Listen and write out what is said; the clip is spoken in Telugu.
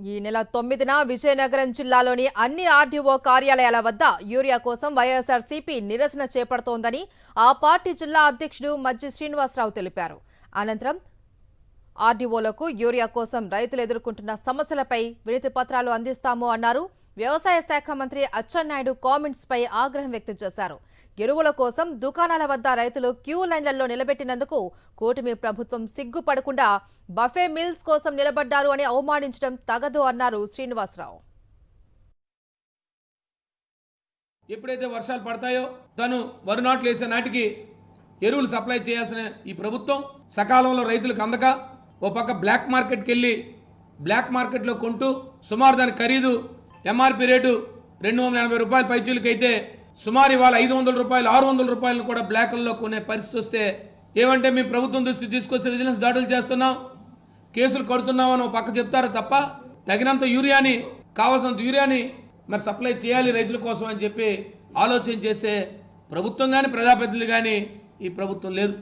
ఈ నెల 9న విజయనగరం జిల్లాలోని అన్ని ఆర్డీఓ కార్యాలయాల వద్ద యూరియా కోసం వైఎస్ఆర్సీపీ నిరసన చేపడుతోందని ఆ పార్టీ జిల్లా అధ్యక్షుడు మజ్జి శ్రీనివాసరావు తెలిపారు. అనంతరం ఆర్డీఓలకు యూరియా కోసం రైతులు ఎదుర్కొంటున్న సమస్యలపై వినతి పత్రాలు అందిస్తాము అన్నారు. వ్యవసాయ శాఖ మంత్రి అచ్చెన్నాయుడు కామెంట్స్ పై ఆగ్రహం వ్యక్తం చేశారు. ఎరువుల కోసం దుకాణాల వద్ద రైతులు క్యూ లైన్లలో నిలబెట్టినందుకు కూటమి ప్రభుత్వం సిగ్గుపడకుండా బఫే మిల్స్ కోసం నిలబడ్డారు అని అవమానించడం తగదు అన్నారు శ్రీనివాసరావు. ఎప్పుడైతే వర్షాలు పడతాయో తను వరి నాట్లు వేసే నాటికి ఎరువులు సప్లై చేయాల్సిన ఈ ప్రభుత్వం సకాలంలో రైతులకు అందక ఓ పక్క బ్లాక్ మార్కెట్కి వెళ్ళి బ్లాక్ మార్కెట్లో కొంటూ సుమారు దాని ఖరీదు ఎంఆర్పి రేటు 280 రూపాయల పైచీలకైతే సుమారు ఇవాళ 500 రూపాయలు 600 రూపాయలను కూడా బ్లాక్లలో కొనే పరిస్థితి వస్తే ఏమంటే మీ ప్రభుత్వం దృష్టి తీసుకొస్తే విజిలెన్స్ దాడులు చేస్తున్నాం, కేసులు కడుతున్నామని ఒక పక్క చెప్తారు తప్ప తగినంత యూరియాని కావాల్సినంత యూరియాని మరి సప్లై చేయాలి రైతుల కోసం అని చెప్పి ఆలోచన చేసే ప్రభుత్వం కానీ ప్రజాప్రతినిధులు కానీ ఈ ప్రభుత్వం లేదు.